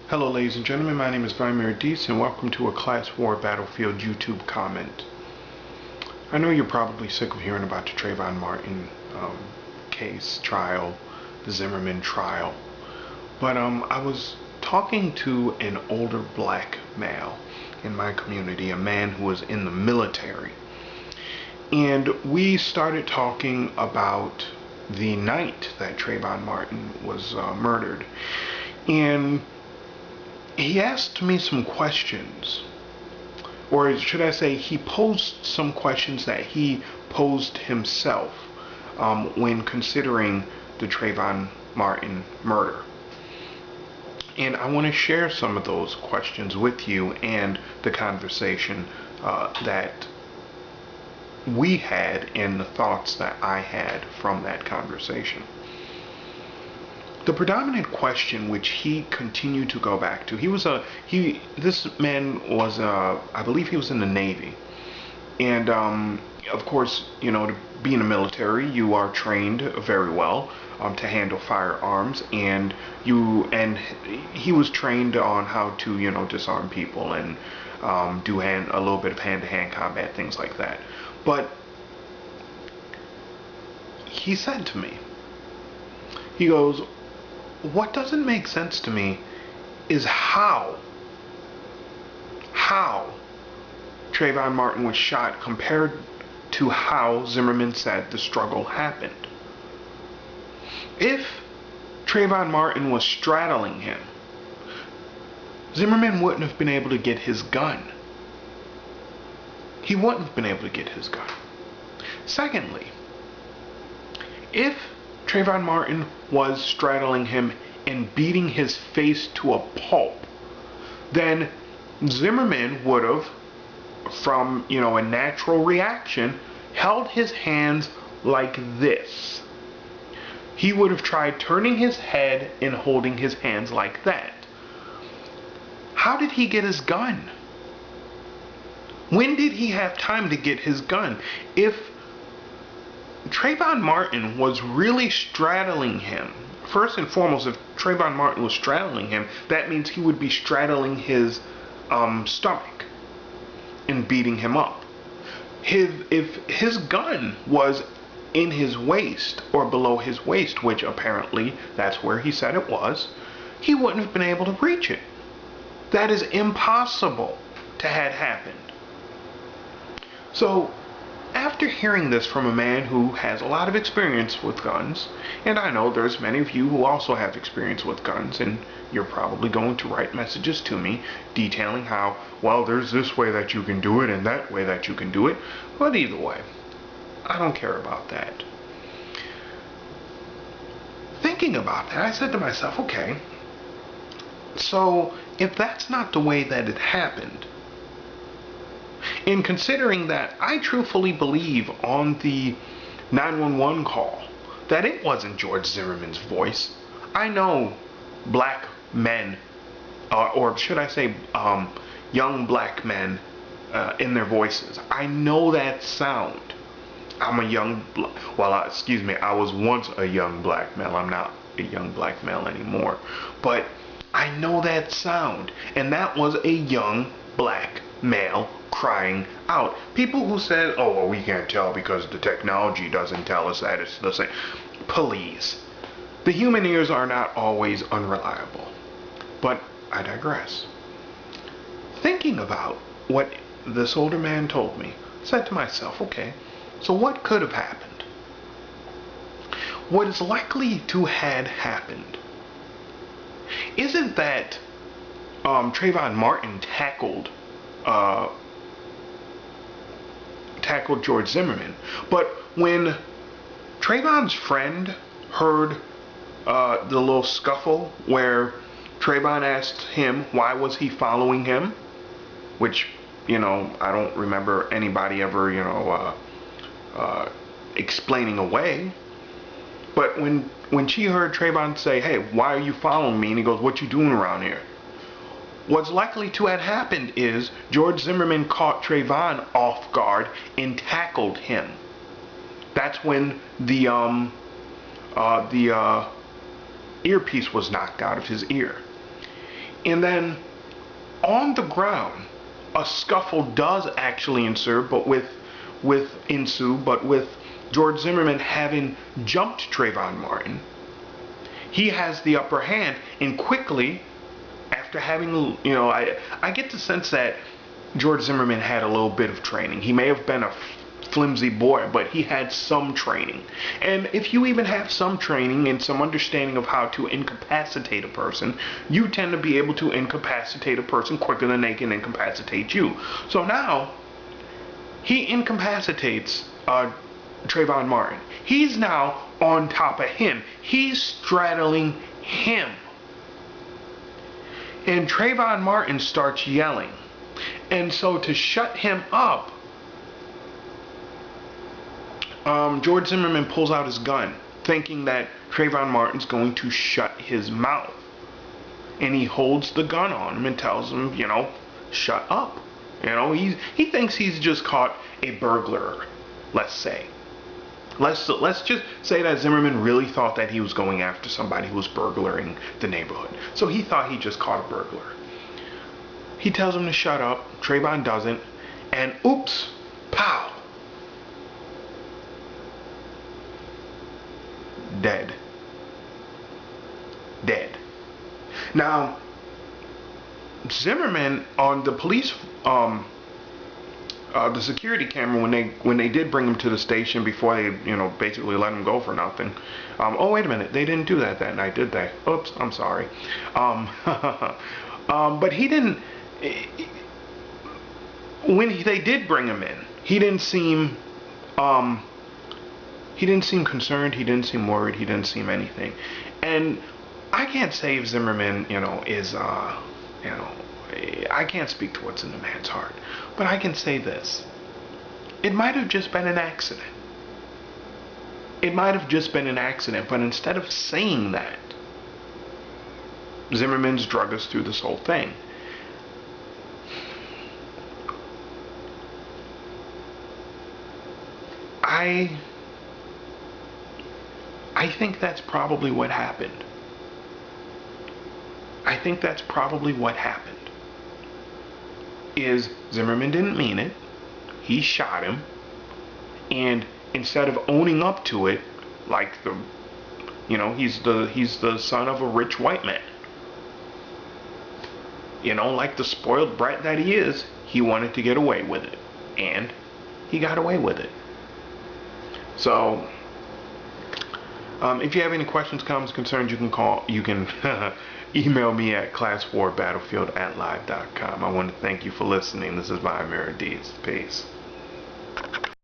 Hello ladies and gentlemen, my name is Vladimir Deese and welcome to a Class War Battlefield YouTube comment. I know you're probably sick of hearing about the Trayvon Martin case, trial, the Zimmerman trial, but I was talking to an older black male in my community, a man who was in the military, and we started talking about the night that Trayvon Martin was murdered, and he asked me some questions, or should I say he posed some questions that he posed himself when considering the Trayvon Martin murder. And I want to share some of those questions with you and the conversation that we had and the thoughts that I had from that conversation. The predominant question which he continued to go back to, this man was, I believe he was in the Navy. And, of course, you know, to be in the military, you are trained very well to handle firearms. And he was trained on how to, you know, disarm people and do a little bit of hand-to-hand combat, things like that. But he said to me, he goes, what doesn't make sense to me is how Trayvon Martin was shot compared to how Zimmerman said the struggle happened. If Trayvon Martin was straddling him, Zimmerman wouldn't have been able to get his gun. He wouldn't have been able to get his gun. Secondly, if Trayvon Martin was straddling him and beating his face to a pulp, then Zimmerman would have, from, you know, a natural reaction, held his hands like this. He would have tried turning his head and holding his hands like that. How did he get his gun? When did he have time to get his gun? If Trayvon Martin was really straddling him, first and foremost, if Trayvon Martin was straddling him, that means he would be straddling his stomach and beating him up. If his gun was in his waist or below his waist, which apparently that's where he said it was, he wouldn't have been able to reach it. That is impossible to have happened. So, after hearing this from a man who has a lot of experience with guns, and I know there's many of you who also have experience with guns, and you're probably going to write messages to me detailing how, well, there's this way that you can do it and that way that you can do it, but either way, I don't care about that. Thinking about that, I said to myself, okay, so if that's not the way that it happened, in considering that I truthfully believe on the 911 call that it wasn't George Zimmerman's voice. I know black men, or should I say young black men in their voices. I know that sound. I'm a young, excuse me, I was once a young black male. I'm not a young black male anymore. But I know that sound, and that was a young black male crying out. People who said, oh, well, we can't tell because the technology doesn't tell us that it's the same. Please. The human ears are not always unreliable. But I digress. Thinking about what this older man told me, I said to myself, okay, so what could have happened? What is likely to have happened isn't that Trayvon Martin tackled George Zimmerman, but when Trayvon's friend heard the little scuffle where Trayvon asked him why was he following him, which, you know, I don't remember anybody ever, you know, explaining away. But when she heard Trayvon say, hey, why are you following me? And he goes, what you doing around here? What's likely to have happened is George Zimmerman caught Trayvon off guard and tackled him. That's when the earpiece was knocked out of his ear. And then on the ground, a scuffle does actually ensue, but with George Zimmerman having jumped Trayvon Martin. He has the upper hand, and quickly, after having, I get the sense that George Zimmerman had a little bit of training. He may have been a flimsy boy, but he had some training. And if you even have some training and some understanding of how to incapacitate a person, you tend to be able to incapacitate a person quicker than they can incapacitate you. So now, he incapacitates Trayvon Martin. He's now on top of him. He's straddling him. And Trayvon Martin starts yelling. And so to shut him up, George Zimmerman pulls out his gun, thinking that Trayvon Martin's going to shut his mouth. And he holds the gun on him and tells him, shut up. He thinks he's just caught a burglar, let's say. Let's just say that Zimmerman really thought that he was going after somebody who was burglaring the neighborhood. So he thought he just caught a burglar. He tells him to shut up. Trayvon doesn't. And oops, pow. Dead. Dead. Now, Zimmerman on the police, the security camera, when they did bring him to the station before they, basically let him go for nothing. Oh, wait a minute, they didn't do that night, did they? Oops, I'm sorry. But he didn't. When they did bring him in, he didn't seem concerned. He didn't seem worried. He didn't seem anything. And I can't say if Zimmerman, is I can't speak to what's in the man's heart, but I can say this. It might have just been an accident. It might have just been an accident, but instead of saying that, Zimmerman's drug us through this whole thing. I think that's probably what happened. I think that's probably what happened. Is Zimmerman didn't mean it. He shot him. And instead of owning up to it, like he's the son of a rich white man. Like the spoiled brat that he is, he wanted to get away with it. And he got away with it. So, if you have any questions, comments, concerns, you can email me at classwarbattlefield@live.com. I want to thank you for listening. This is Vladimir Dees. Peace.